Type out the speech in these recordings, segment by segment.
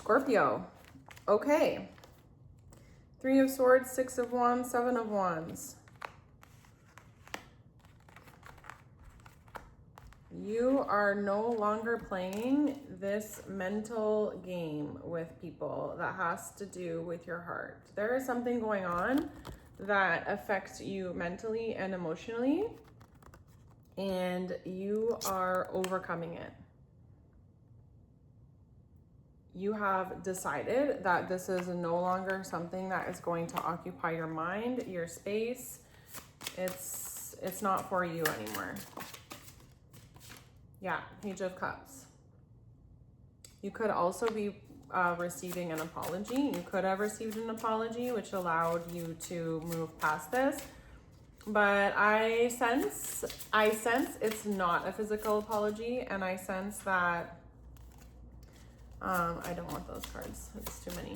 Scorpio. Okay. 3 of Swords, 6 of Wands, 7 of Wands. You are no longer playing this mental game with people that has to do with your heart. There is something going on that affects you mentally and emotionally, and you are overcoming it. You have decided that this is no longer something that is going to occupy your mind, your space. It's not for you anymore. Yeah, Page of Cups. You could also be receiving an apology. You could have received an apology, which allowed you to move past this. But I sense it's not a physical apology, and I sense that I don't want those cards. It's too many.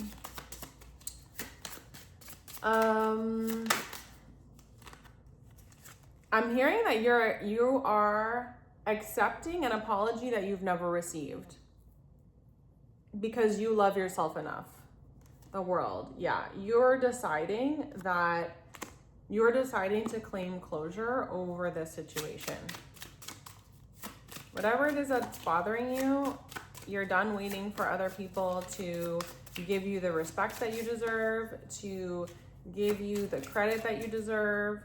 I'm hearing that you are accepting an apology that you've never received because you love yourself enough. The world, yeah. You're deciding to claim closure over this situation. Whatever it is that's bothering you, you're done waiting for other people to give you the respect that you deserve, to give you the credit that you deserve,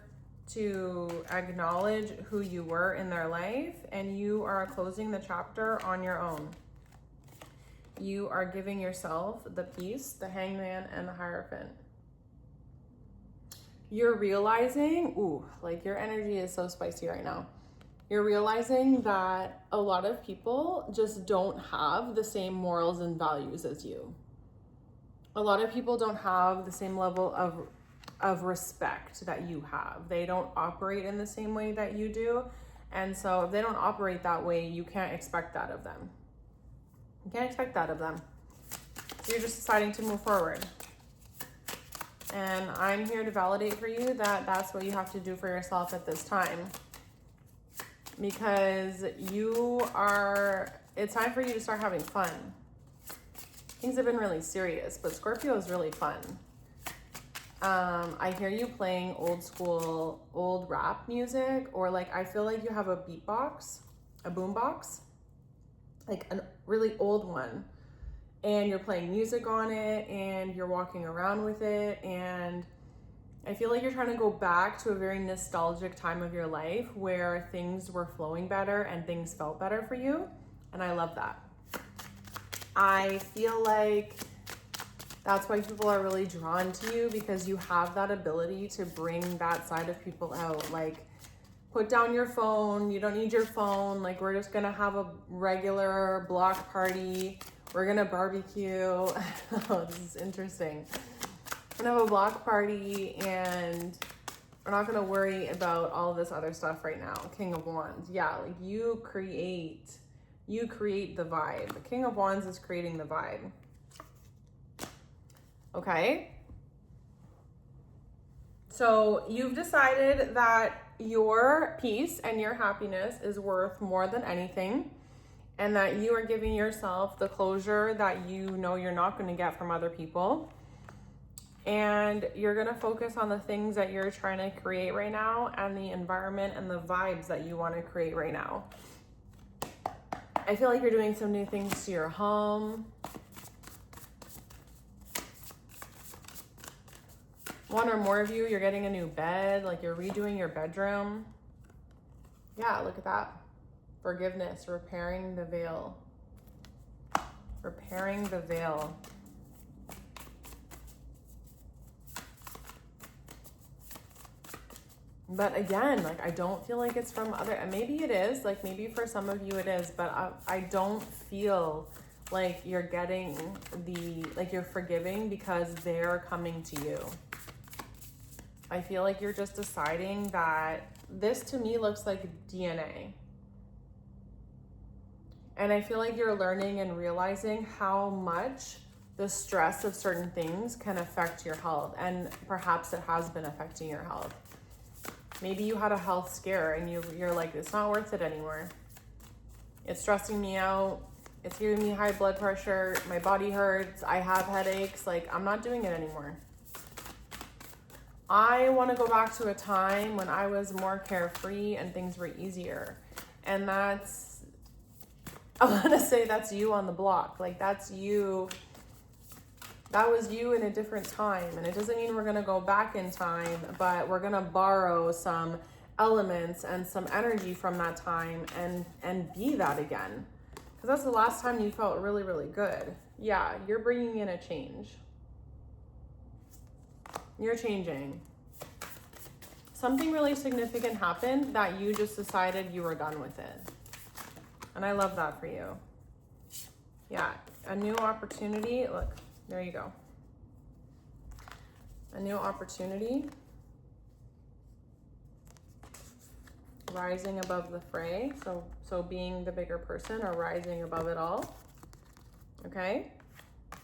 to acknowledge who you were in their life, and you are closing the chapter on your own. You are giving yourself the peace, the Hangman, and the Hierophant. You're realizing, like your energy is so spicy right now. You're realizing that a lot of people just don't have the same morals and values as you. A lot of people don't have the same level of respect that you have. They don't operate in the same way that you do. And so if they don't operate that way, you can't expect that of them. You can't expect that of them. You're just deciding to move forward. And I'm here to validate for you that that's what you have to do for yourself at this time. Because it's time for you to start having fun. Things have been really serious, but Scorpio is really fun. I hear you playing old school, old rap music, or like, I feel like you have a beatbox, a boombox, like a really old one, and you're playing music on it and you're walking around with it. And I feel like you're trying to go back to a very nostalgic time of your life where things were flowing better and things felt better for you. And I love that. I feel like that's why people are really drawn to you, because you have that ability to bring that side of people out. Like, put down your phone. You don't need your phone. Like, we're just gonna have a regular block party. We're gonna barbecue. Oh, this is interesting. We're gonna have a block party and we're not gonna worry about all this other stuff right now. King of Wands. Yeah, like you create the vibe. The King of Wands is creating the vibe. Okay. So you've decided that your peace and your happiness is worth more than anything, and that you are giving yourself the closure that you know you're not going to get from other people. And you're going to focus on the things that you're trying to create right now and the environment and the vibes that you want to create right now. I feel like you're doing some new things to your home. One or more of you, you're getting a new bed, like you're redoing your bedroom. Yeah, look at that. Forgiveness, repairing the veil. Repairing the veil. But again, like, I don't feel like it's from other, and maybe it is, like maybe for some of you it is, but I don't feel like you're getting like you're forgiving because they're coming to you. I feel like you're just deciding that this to me looks like DNA. And I feel like you're learning and realizing how much the stress of certain things can affect your health. And perhaps it has been affecting your health. Maybe you had a health scare and you're like, it's not worth it anymore. It's stressing me out. It's giving me high blood pressure. My body hurts. I have headaches. Like, I'm not doing it anymore. I want to go back to a time when I was more carefree and things were easier. And I want to say that's you on the block. Like, that's you. That was you in a different time. And it doesn't mean we're going to go back in time, but we're going to borrow some elements and some energy from that time and be that again. Because that's the last time you felt really, really good. Yeah, you're bringing in a change. You're changing. Something really significant happened that you just decided you were done with it. And I love that for you. Yeah, a new opportunity. Look, there you go. A new opportunity. Rising above the fray. So being the bigger person or rising above it all. Okay?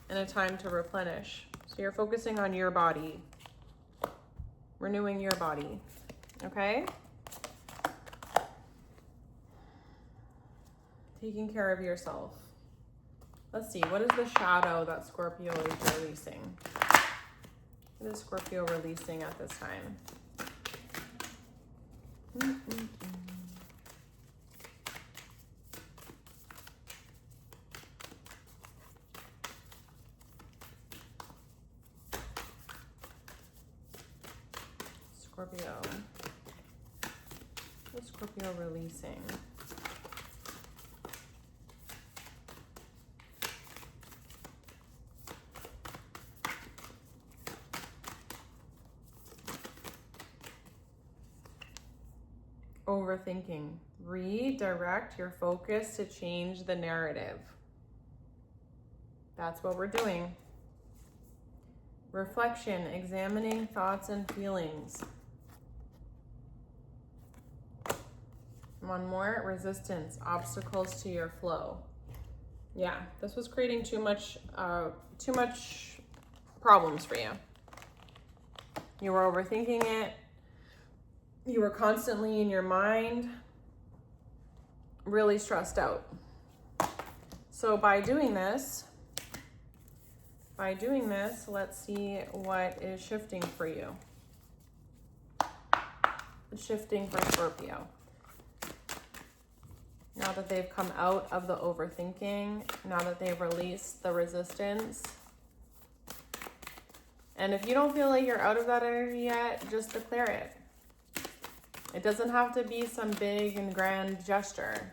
And a time to replenish. So you're focusing on your body. Renewing your body. Okay? Taking care of yourself. Let's see, what is the shadow that Scorpio is releasing? What is Scorpio releasing at this time? Scorpio. What is Scorpio releasing? Overthinking. Redirect your focus to change the narrative. That's what we're doing. Reflection, examining thoughts and feelings. One more, resistance, obstacles to your flow. Yeah, this was creating too much problems for you. You were overthinking it. You were constantly in your mind, really stressed out. So by doing this, let's see what is shifting for you. It's shifting for Scorpio. Now that they've come out of the overthinking, now that they've released the resistance. And if you don't feel like you're out of that energy yet, just declare it. It doesn't have to be some big and grand gesture.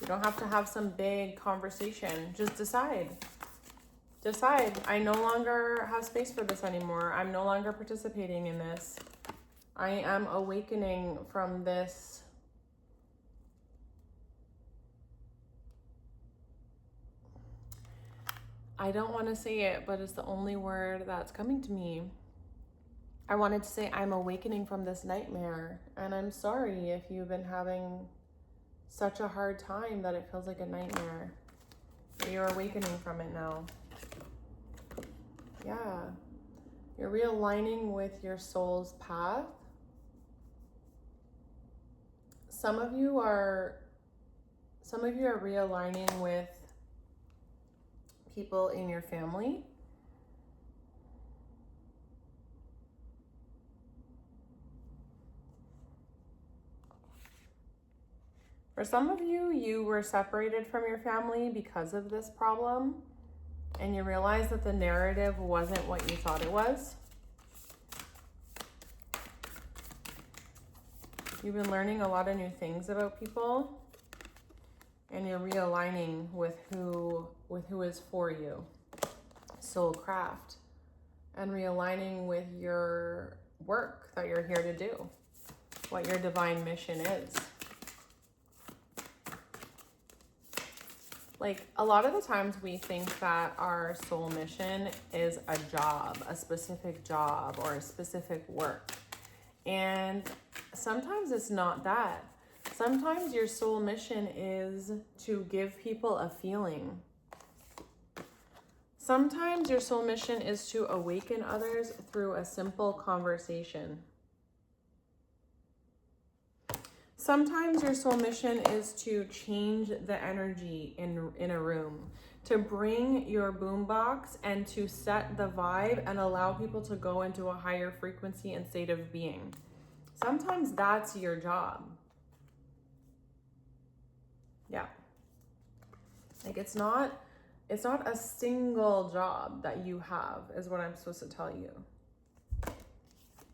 You don't have to have some big conversation. Just decide. Decide. I no longer have space for this anymore. I'm no longer participating in this. I am awakening from this. I don't want to say it, but it's the only word that's coming to me. I wanted to say I'm awakening from this nightmare, and I'm sorry if you've been having such a hard time that it feels like a nightmare. You're awakening from it now. Yeah. You're realigning with your soul's path. Some of you are realigning with people in your family. For some of you, you were separated from your family because of this problem, and you realized that the narrative wasn't what you thought it was. You've been learning a lot of new things about people, and you're realigning with who is for you. Soul craft. And realigning with your work that you're here to do. What your divine mission is. Like, a lot of the times we think that our soul mission is a job, a specific job or a specific work. And sometimes it's not that. Sometimes your soul mission is to give people a feeling. Sometimes your soul mission is to awaken others through a simple conversation. sometimes your soul mission is to change the energy in a room, to bring your boombox and to set the vibe and allow people to go into a higher frequency and state of being. Sometimes that's your job. Yeah. Like it's not a single job that you have, is what I'm supposed to tell you.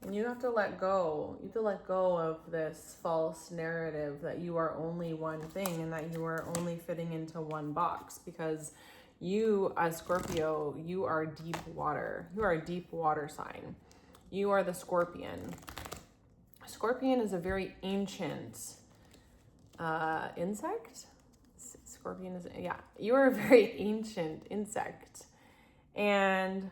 And you have to let go. You have to let go of this false narrative that you are only one thing and that you are only fitting into one box, because you, as Scorpio, you are deep water. You are a deep water sign. You are the Scorpion. Scorpion is a very ancient insect. Scorpion is, yeah, you are a very ancient insect. And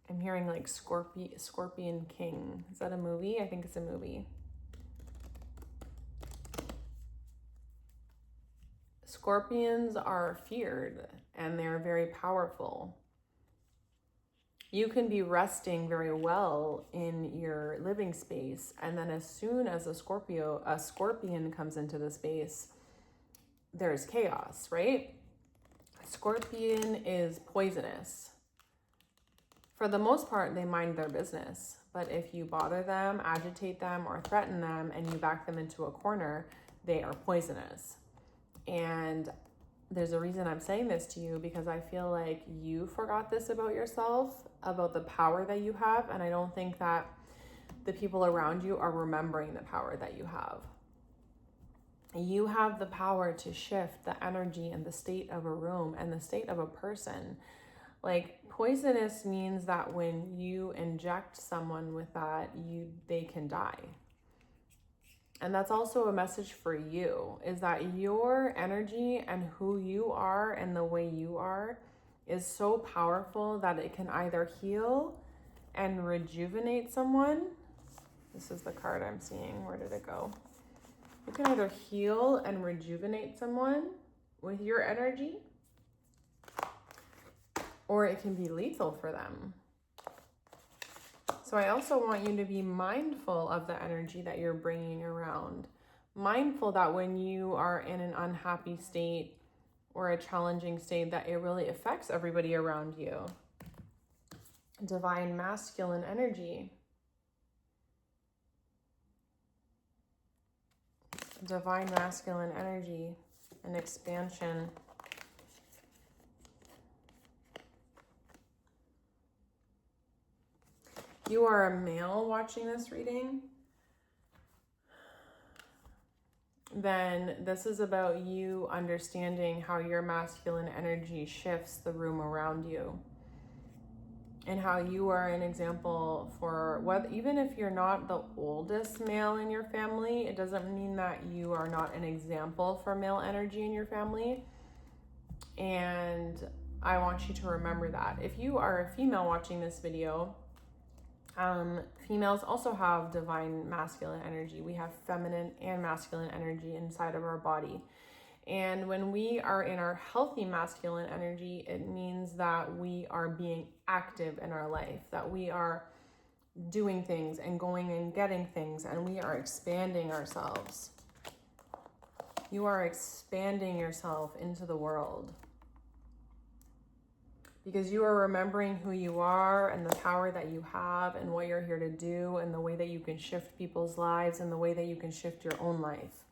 I'm hearing like Scorpion King. Is that a movie? I think it's a movie. Scorpions are feared and they're very powerful. You can be resting very well in your living space, and then as soon as a scorpion comes into the space, there's chaos, right? Scorpion is poisonous. For the most part, they mind their business. But if you bother them, agitate them, or threaten them, and you back them into a corner, they are poisonous. And there's a reason I'm saying this to you, because I feel like you forgot this about yourself, about the power that you have. And I don't think that the people around you are remembering the power that you have. You have the power to shift the energy and the state of a room and the state of a person. Like, poisonous means that when you inject someone with that, they can die. And that's also a message for you, is that your energy and who you are and the way you are is so powerful that it can either heal and rejuvenate someone. This is the card I'm seeing. Where did it go? You can either heal and rejuvenate someone with your energy, or it can be lethal for them. So I also want you to be mindful of the energy that you're bringing around. Mindful that when you are in an unhappy state or a challenging state, that it really affects everybody around you. Divine masculine energy. Divine masculine energy and expansion. You are a male watching this reading, then this is about you understanding how your masculine energy shifts the room around you, and how you are an example for what, even if you're not the oldest male in your family, it doesn't mean that you are not an example for male energy in your family. And I want you to remember that. If you are a female watching this video, females also have divine masculine energy. We have feminine and masculine energy inside of our body. And when we are in our healthy masculine energy, it means that we are being active in our life, that we are doing things and going and getting things, and we are expanding ourselves. You are expanding yourself into the world, because you are remembering who you are and the power that you have and what you're here to do, and the way that you can shift people's lives and the way that you can shift your own life.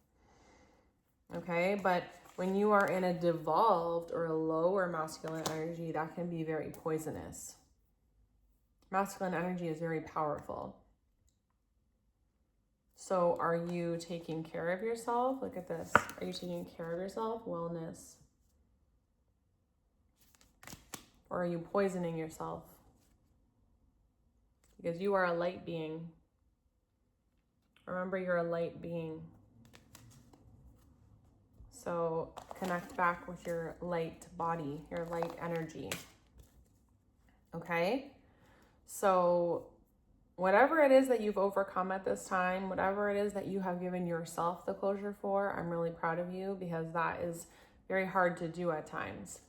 Okay, but when you are in a devolved or a lower masculine energy, that can be very poisonous. Masculine energy is very powerful. So are you taking care of yourself? Look at this. Are you taking care of yourself? Wellness. Or are you poisoning yourself? Because you are a light being. Remember, you're a light being. So connect back with your light body, your light energy. Okay? So whatever it is that you've overcome at this time, whatever it is that you have given yourself the closure for, I'm really proud of you, because that is very hard to do at times.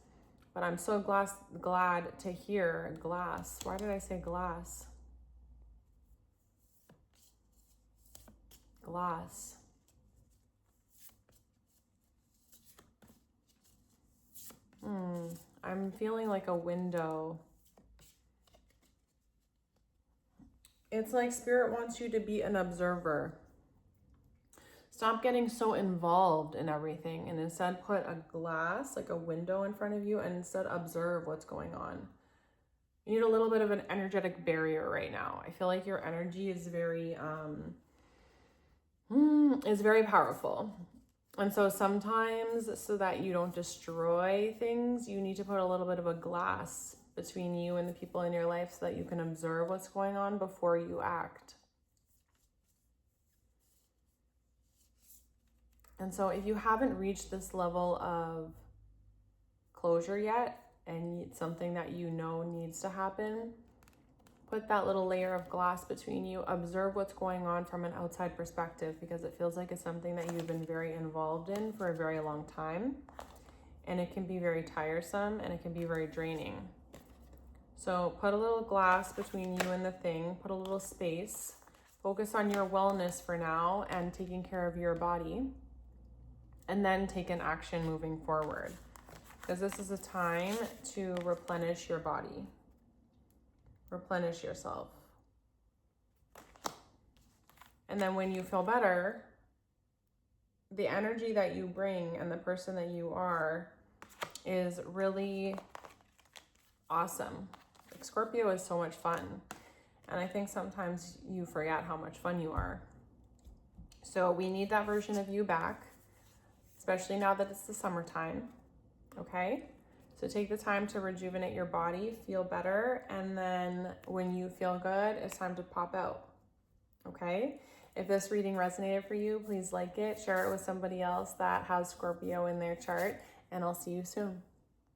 But I'm so glad to hear glass. Why did I say glass? glass. I'm feeling like a window. It's like Spirit wants you to be an observer. Stop getting so involved in everything and instead put a glass, like a window in front of you, and instead observe what's going on. You need a little bit of an energetic barrier right now. I feel like your energy is very powerful. And so sometimes, so that you don't destroy things, you need to put a little bit of a glass between you and the people in your life so that you can observe what's going on before you act. And so if you haven't reached this level of closure yet, and it's something that you know needs to happen, put that little layer of glass between you. Observe what's going on from an outside perspective, because it feels like it's something that you've been very involved in for a very long time. And it can be very tiresome and it can be very draining. So put a little glass between you and the thing, put a little space, focus on your wellness for now and taking care of your body, and then take an action moving forward. Because this is a time to replenish your body. Replenish yourself. And then when you feel better, the energy that you bring and the person that you are is really awesome. Like Scorpio is so much fun. And I think sometimes you forget how much fun you are. So we need that version of you back, especially now that it's the summertime. Okay? So take the time to rejuvenate your body, feel better, and then when you feel good, it's time to pop out. Okay? If this reading resonated for you, please like it, share it with somebody else that has Scorpio in their chart, and I'll see you soon.